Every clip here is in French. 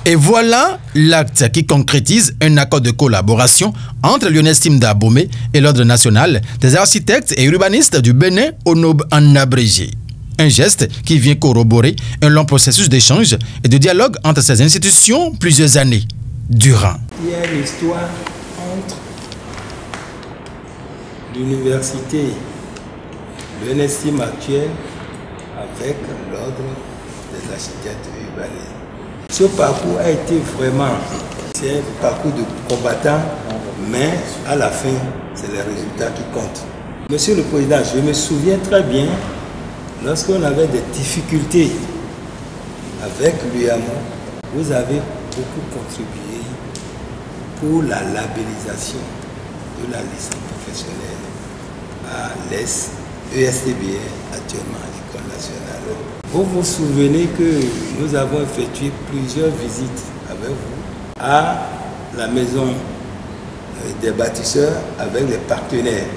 Et voilà l'acte qui concrétise un accord de collaboration entre l'UNESTIM d'Abomey et l'Ordre national des architectes et urbanistes du Bénin, ONOB en abrégé. Un geste qui vient corroborer un long processus d'échange et de dialogue entre ces institutions plusieurs années durant. Il y a une histoire entre l'université, l'UNESTIM actuelle, avec l'Ordre des architectes urbanistes. Ce parcours a été vraiment, c'est un parcours de combattant, mais à la fin, c'est les résultats qui comptent. Monsieur le Président, je me souviens très bien, lorsqu'on avait des difficultés avec l'UAMO, vous avez beaucoup contribué pour la labellisation de la licence professionnelle à l'ESTBR, actuellement à l'École nationale. Vous vous souvenez que nous avons effectué plusieurs visites avec vous à la maison des bâtisseurs avec les partenaires.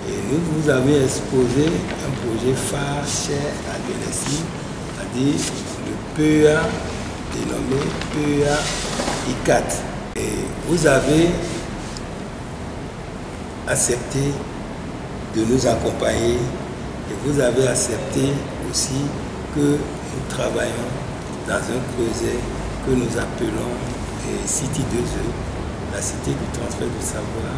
Et nous vous avions exposé un projet phare cher à l'UNESTIM, c'est-à-dire le PEA, dénommé PEA I4. Et vous avez accepté de nous accompagner et vous avez accepté aussi que nous travaillons dans un projet que nous appelons City 2E, la cité du transfert du savoir,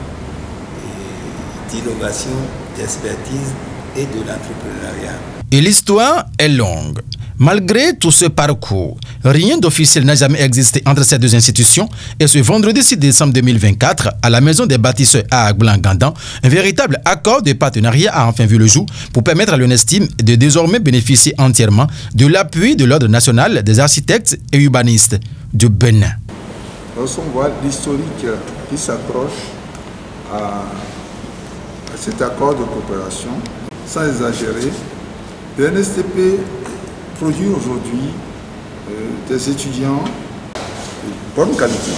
d'innovation, d'expertise et de l'entrepreneuriat. Et l'histoire est longue. Malgré tout ce parcours, rien d'officiel n'a jamais existé entre ces deux institutions et ce vendredi 6 décembre 2024, à la Maison des bâtisseurs à Agboulin-Gandan, un véritable accord de partenariat a enfin vu le jour pour permettre à l'UNESTIM de désormais bénéficier entièrement de l'appui de l'Ordre national des architectes et urbanistes du Bénin. Lorsqu'on voit l'historique qui s'accroche à cet accord de coopération, sans exagérer, le NSTP produit aujourd'hui des étudiants de bonne qualité.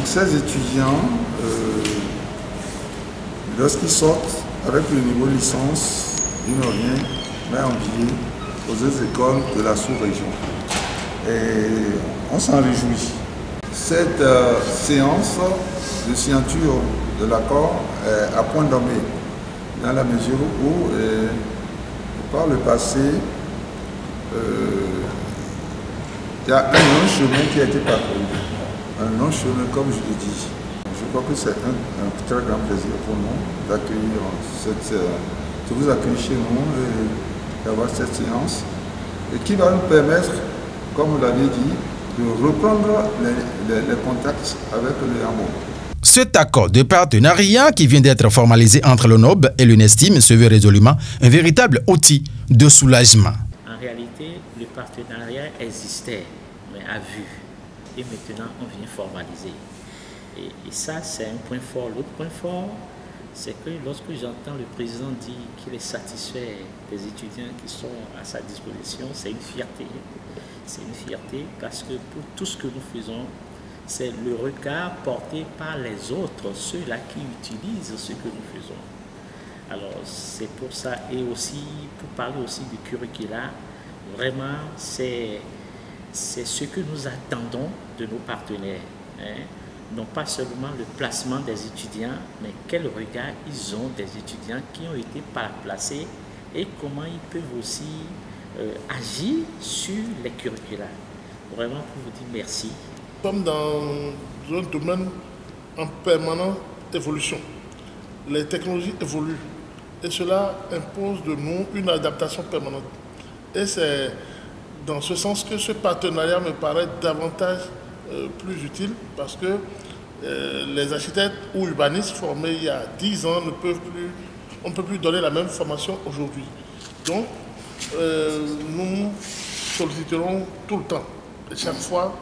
Ces étudiants, lorsqu'ils sortent avec le niveau de licence, ils n'ont rien mais envier aux autres écoles de la sous-région. Et on s'en réjouit. Cette séance de signature de l'accord est à point nommé, dans la mesure où, par le passé, il y a un long chemin qui a été parcouru. Un long chemin, comme je le dis. Je crois que c'est un très grand plaisir pour nous d'accueillir de vous accueillir chez nous et d'avoir cette séance et qui va nous permettre, comme vous l'avez dit, de reprendre les contacts avec le HAMO. Cet accord de partenariat qui vient d'être formalisé entre l'ONOB et l'UNESTIM se veut résolument un véritable outil de soulagement. En réalité, le partenariat existait, mais à vue. Et maintenant, on vient formaliser. Et ça, c'est un point fort. L'autre point fort, c'est que lorsque j'entends le président dire qu'il est satisfait des étudiants qui sont à sa disposition, c'est une fierté. C'est une fierté parce que pour tout ce que nous faisons, c'est le regard porté par les autres, ceux-là qui utilisent ce que nous faisons. Alors c'est pour ça, et aussi pour parler aussi du curricula, vraiment c'est ce que nous attendons de nos partenaires. Hein. Non pas seulement le placement des étudiants, mais quel regard ils ont des étudiants qui ont été placés et comment ils peuvent aussi agir sur les curricula. Vraiment pour vous dire merci. Nous sommes dans un domaine en permanente évolution. Les technologies évoluent et cela impose de nous une adaptation permanente. Et c'est dans ce sens que ce partenariat me paraît davantage plus utile parce que les architectes ou urbanistes formés il y a 10 ans on ne peut plus donner la même formation aujourd'hui. Donc, nous solliciterons tout le temps, et chaque fois,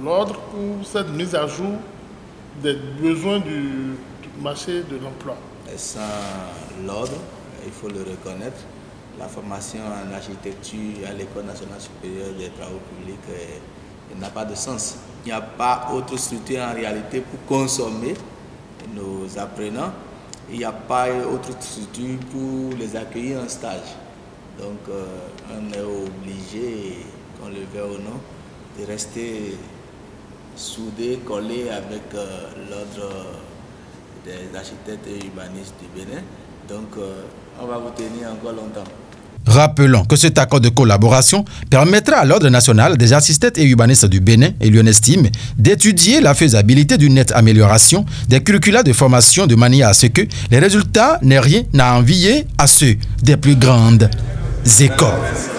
l'ordre pour cette mise à jour des besoins du marché de l'emploi. Sans l'ordre, il faut le reconnaître, la formation en architecture à l'École nationale supérieure des travaux publics n'a pas de sens. Il n'y a pas autre structure en réalité pour consommer nos apprenants. Il n'y a pas autre structure pour les accueillir en stage. Donc on est obligé, qu'on le veuille ou non, de rester soudé, collé avec l'ordre des architectes et urbanistes du Bénin. Donc, on va vous tenir encore longtemps. Rappelons que cet accord de collaboration permettra à l'Ordre national des architectes et urbanistes du Bénin et l'UNESTIM d'étudier la faisabilité d'une nette amélioration des curricula de formation de manière à ce que les résultats n'aient rien à envier à ceux des plus grandes écoles.